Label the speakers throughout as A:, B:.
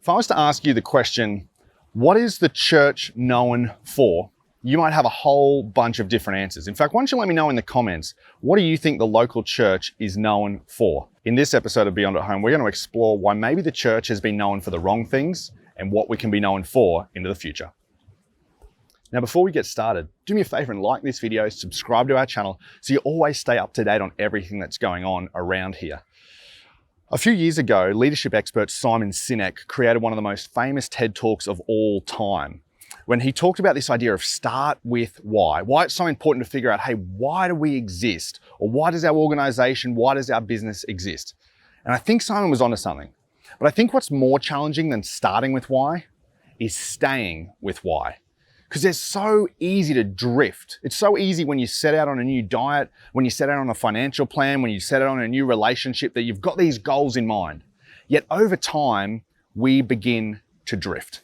A: If I was to ask you the question, what is the church known for? You might have a whole bunch of different answers. In fact, why don't you let me know in the comments, what do you think the local church is known for? In this episode of Beyond at Home, we're going to explore why maybe the church has been known for the wrong things and what we can be known for into the future. Now, before we get started, do me a favor and like this video, subscribe to our channel so you always stay up to date on everything that's going on around here. A few years ago, leadership expert Simon Sinek created one of the most famous TED Talks of all time, when he talked about this idea of start with why. Why it's so important to figure out, hey, why do we exist? Or why does our organization, why does our business exist? And I think Simon was onto something. But I think what's more challenging than starting with why is staying with why. Because it's so easy to drift. It's so easy when you set out on a new diet, when you set out on a financial plan, when you set out on a new relationship, that you've got these goals in mind. Yet over time, we begin to drift.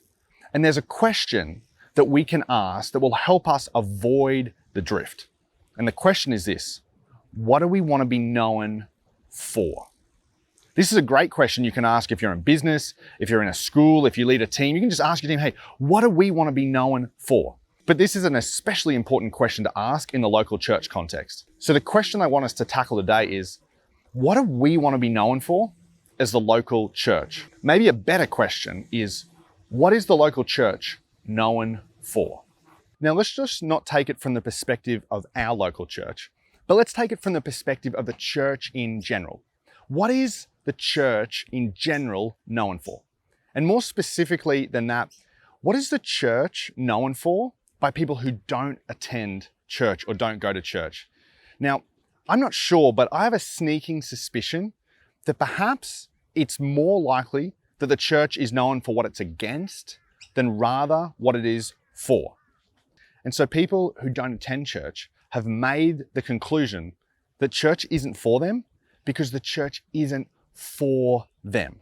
A: And there's a question that we can ask that will help us avoid the drift. And the question is this: what do we want to be known for? This is a great question you can ask if you're in business, if you're in a school, if you lead a team. You can just ask your team, hey, what do we want to be known for? But this is an especially important question to ask in the local church context. So the question I want us to tackle today is, what do we want to be known for as the local church? Maybe a better question is, what is the local church known for? Now, let's just not take it from the perspective of our local church, but let's take it from the perspective of the church in general. What is the church in general known for? And more specifically than that, what is the church known for by people who don't attend church or don't go to church? Now, I'm not sure, but I have a sneaking suspicion that perhaps it's more likely that the church is known for what it's against than rather what it is for. And so people who don't attend church have made the conclusion that church isn't for them because the church isn't for them.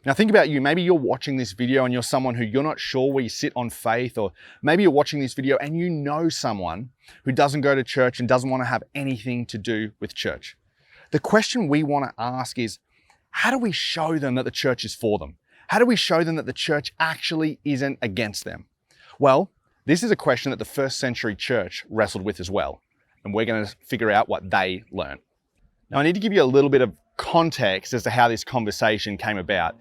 A: Now think about you. Maybe you're watching this video and you're someone who you're not sure where you sit on faith, or maybe you're watching this video and you know someone who doesn't go to church and doesn't want to have anything to do with church. The question we want to ask is, how do we show them that the church is for them? How do we show them that the church actually isn't against them? Well, this is a question that the first century church wrestled with as well, and we're going to figure out what they learned. Now, I need to give you a little bit of context as to how this conversation came about.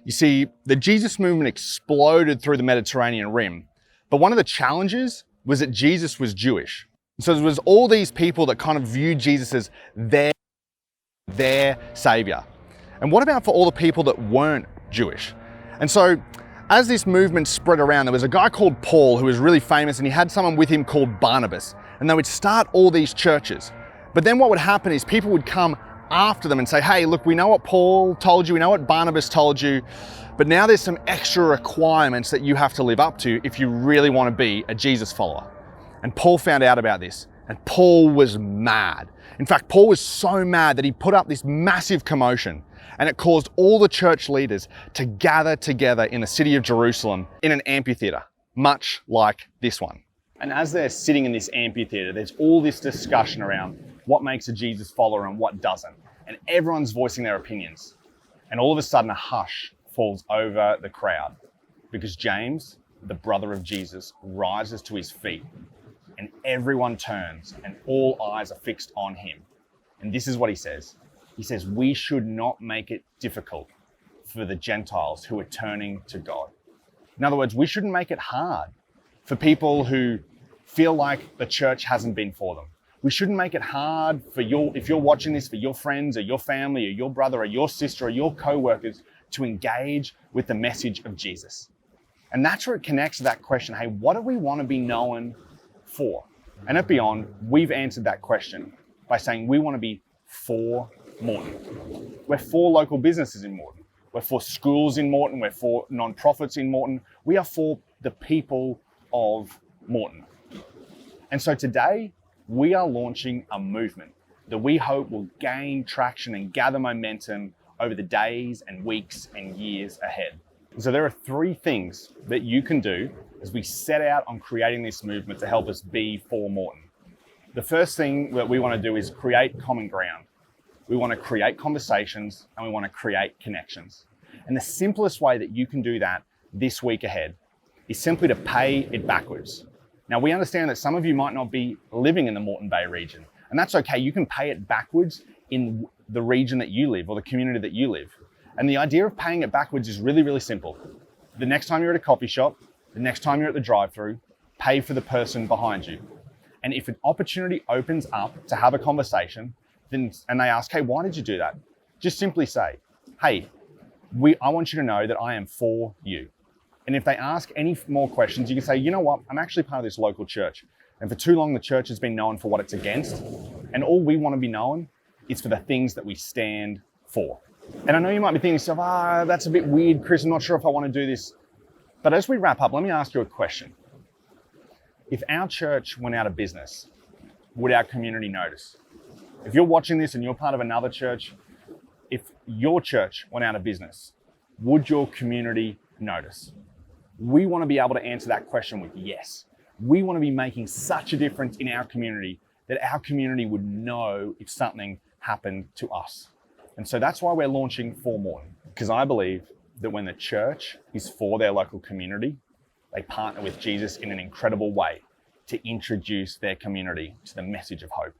A: You see, the Jesus movement exploded through the Mediterranean rim, but one of the challenges was that Jesus was Jewish. So there was all these people that kind of viewed Jesus as their savior. And what about for all the people that weren't Jewish? And so as this movement spread around, there was a guy called Paul who was really famous, and he had someone with him called Barnabas, and they would start all these churches. But then what would happen is people would come after them and say, hey, look, we know what Paul told you, we know what Barnabas told you, but now there's some extra requirements that you have to live up to if you really want to be a Jesus follower. And Paul found out about this, and Paul was mad. In fact, Paul was so mad that he put up this massive commotion, and it caused all the church leaders to gather together in the city of Jerusalem in an amphitheater, much like this one. And as they're sitting in this amphitheater, there's all this discussion around what makes a Jesus follower and what doesn't. And everyone's voicing their opinions. And all of a sudden a hush falls over the crowd because James, the brother of Jesus, rises to his feet, and everyone turns and all eyes are fixed on him. And this is what he says. He says, we should not make it difficult for the Gentiles who are turning to God. In other words, we shouldn't make it hard for people who feel like the church hasn't been for them. We shouldn't make it hard for if you're watching this, for your friends or your family or your brother or your sister or your co-workers to engage with the message of Jesus. And that's where it connects to that question, hey, what do we want to be known for? And at Beyond, we've answered that question by saying we want to be for Moreton. We're for local businesses in Moreton. We're for schools in Moreton. We're for non-profits in Moreton. We are for the people of Moreton. And so today, we are launching a movement that we hope will gain traction and gather momentum over the days and weeks and years ahead. So there are 3 things that you can do as we set out on creating this movement to help us be for Moreton. The first thing that we want to do is create common ground. We want to create conversations and we want to create connections. And the simplest way that you can do that this week ahead is simply to pay it backwards. Now, we understand that some of you might not be living in the Moreton Bay region, and that's okay. You can pay it backwards in the region that you live or the community that you live. And the idea of paying it backwards is really, really simple. The next time you're at a coffee shop, the next time you're at the drive-thru, pay for the person behind you. And if an opportunity opens up to have a conversation, and they ask, hey, why did you do that? Just simply say, hey, I want you to know that I am for you. And if they ask any more questions, you can say, you know what, I'm actually part of this local church. And for too long, the church has been known for what it's against. And all we want to be known is for the things that we stand for. And I know you might be thinking to yourself, that's a bit weird, Chris, I'm not sure if I want to do this. But as we wrap up, let me ask you a question. If our church went out of business, would our community notice? If you're watching this and you're part of another church, if your church went out of business, would your community notice? We want to be able to answer that question with yes. We want to be making such a difference in our community that our community would know if something happened to us. And so that's why we're launching For Moreton, because I believe that when the church is for their local community, they partner with Jesus in an incredible way to introduce their community to the message of hope.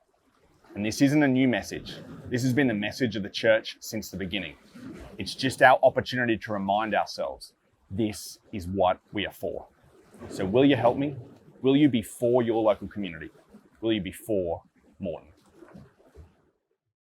A: And this isn't a new message. This has been the message of the church since the beginning. It's just our opportunity to remind ourselves, this is what we are for. So will you help me? Will you be for your local community? Will you be for Moreton?